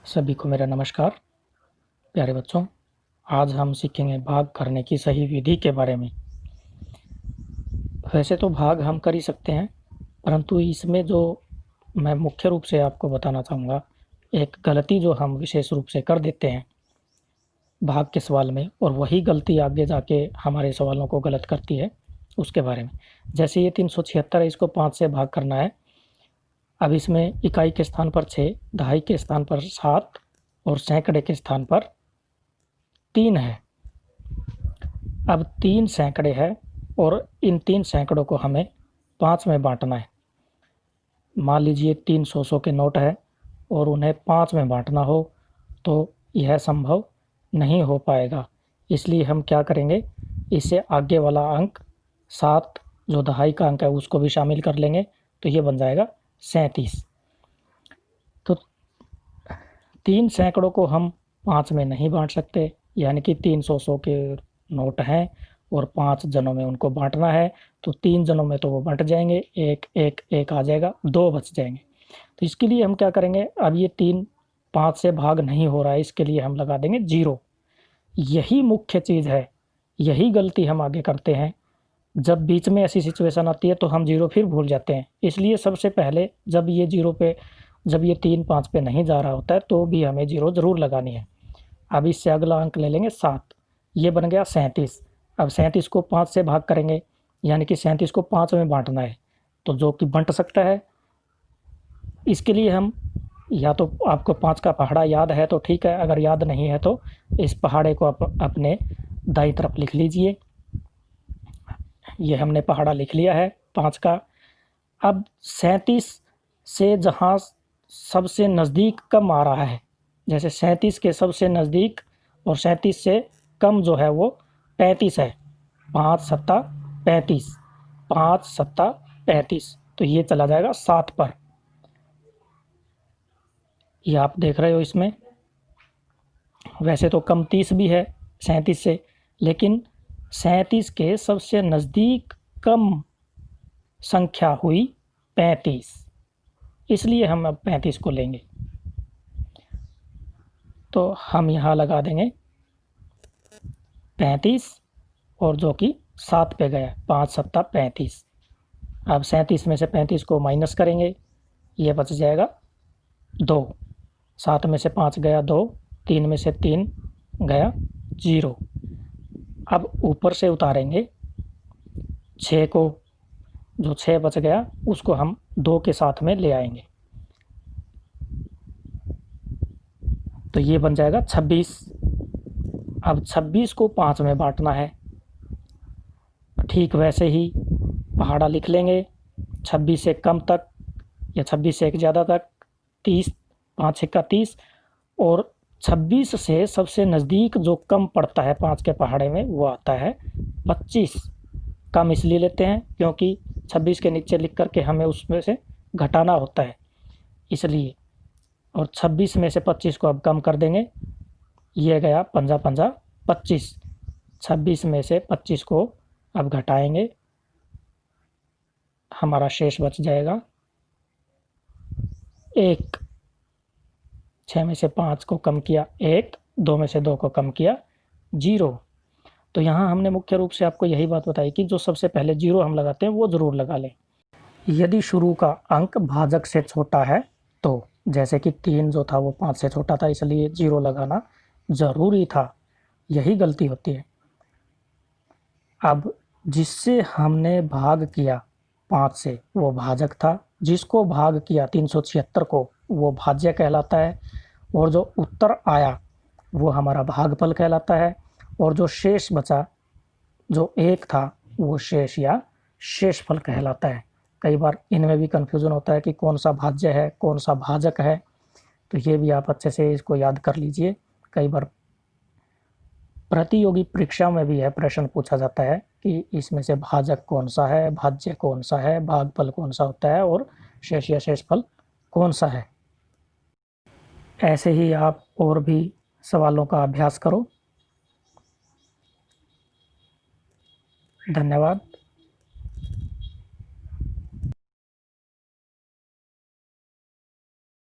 सभी को मेरा नमस्कार। प्यारे बच्चों, आज हम सीखेंगे भाग करने की सही विधि के बारे में। वैसे तो भाग हम कर ही सकते हैं, परंतु इसमें जो मैं मुख्य रूप से आपको बताना चाहूँगा, एक गलती जो हम विशेष रूप से कर देते हैं भाग के सवाल में, और वही गलती आगे जाके हमारे सवालों को गलत करती है, उसके बारे में। जैसे ये 376 है, इसको 5 से भाग करना है। अब इसमें इकाई के स्थान पर 6, दहाई के स्थान पर 7 और सैकड़े के स्थान पर 3 है। अब 3 सैकड़े हैं और इन 3 सैकड़ों को हमें 5 में बांटना है। मान लीजिए 3 100 के नोट है और उन्हें 5 में बांटना हो तो यह संभव नहीं हो पाएगा। इसलिए हम क्या करेंगे, इससे आगे वाला अंक 7 जो दहाई का अंक है उसको भी शामिल कर लेंगे, तो ये बन जाएगा 37। तो 3 सैकड़ों को हम 5 में नहीं बांट सकते, यानी कि 3 100 के नोट हैं और 5 जनों में उनको बांटना है, तो 3 जनों में तो वो बंट जाएंगे, एक एक एक आ जाएगा, 2 बच जाएंगे। तो इसके लिए हम क्या करेंगे, अब ये 3 5 से भाग नहीं हो रहा है, इसके लिए हम लगा देंगे 0। यही मुख्य चीज़ है, यही गलती हम आगे करते हैं। जब बीच में ऐसी सिचुएशन आती है तो हम 0 फिर भूल जाते हैं। इसलिए सबसे पहले जब ये 0 पे, जब ये 3 5 पे नहीं जा रहा होता है तो भी हमें 0 ज़रूर लगानी है। अब इससे अगला अंक ले लेंगे 7, ये बन गया 37। अब 37 को 5 से भाग करेंगे, यानी कि 37 को 5 में बांटना है, तो जो कि बंट सकता है। इसके लिए हम, या तो आपको 5 का पहाड़ा याद है तो ठीक है, अगर याद नहीं है तो इस पहाड़े को अपने दाईं तरफ लिख लीजिए। ये हमने पहाड़ा लिख लिया है 5 का। अब 37 से जहाँ सबसे नज़दीक कम आ रहा है, जैसे 37 के सबसे नज़दीक और 37 से कम जो है वो 35 है। 5 सत्ता 35, 5 सत्ता 35, तो ये चला जाएगा 7 पर। ये आप देख रहे हो इसमें। वैसे तो कम 30 भी है 37 से, लेकिन 37 के सबसे नज़दीक कम संख्या हुई 35, इसलिए हम अब 35 को लेंगे। तो हम यहाँ लगा देंगे 35 और जो कि 7 पे गया, 5 सत्ता 35। अब 37 में से 35 को माइनस करेंगे, ये बच जाएगा 2। 7 में से 5 गया 2, 3 में से 3 गया 0। अब ऊपर से उतारेंगे 6 को, जो 6 बच गया उसको हम 2 के साथ में ले आएंगे, तो ये बन जाएगा 26। अब 26 को 5 में बांटना है, ठीक वैसे ही पहाड़ा लिख लेंगे 26 से कम तक या 26 से एक ज़्यादा तक 30, 5 छक्का 30, और 26 से सबसे नज़दीक जो कम पड़ता है 5 के पहाड़े में वो आता है 25। कम इसलिए लेते हैं क्योंकि 26 के नीचे लिख करके हमें उसमें से घटाना होता है, इसलिए। और 26 में से 25 को अब कम कर देंगे, ये गया 5 5 25। 26 में से 25 को अब घटाएंगे, हमारा शेष बच जाएगा 1। 6 में से 5 को कम किया 1, 2 में से 2 को कम किया 0। तो यहाँ हमने मुख्य रूप से आपको यही बात बताई कि जो सबसे पहले 0 हम लगाते हैं वो ज़रूर लगा लें। यदि शुरू का अंक भाजक से छोटा है तो, जैसे कि 3 जो था वो 5 से छोटा था, इसलिए 0 लगाना ज़रूरी था, यही गलती होती है। अब जिससे हमने भाग किया 5 से वो भाजक था, जिसको भाग किया 376 को वो भाज्य कहलाता है, और जो उत्तर आया वो हमारा भागफल कहलाता है, और जो शेष बचा जो 1 था वो शेष या शेषफल कहलाता है। कई बार इनमें भी कन्फ्यूज़न होता है कि कौन सा भाज्य है कौन सा भाजक है, तो ये भी आप अच्छे से इसको याद कर लीजिए। कई बार प्रतियोगी परीक्षा में भी यह प्रश्न पूछा जाता है कि इसमें से भाजक कौन सा है, भाज्य कौन सा है, भागफल कौन सा होता है और शेष या शेषफल कौन सा है। ऐसे ही आप और भी सवालों का अभ्यास करो। धन्यवाद।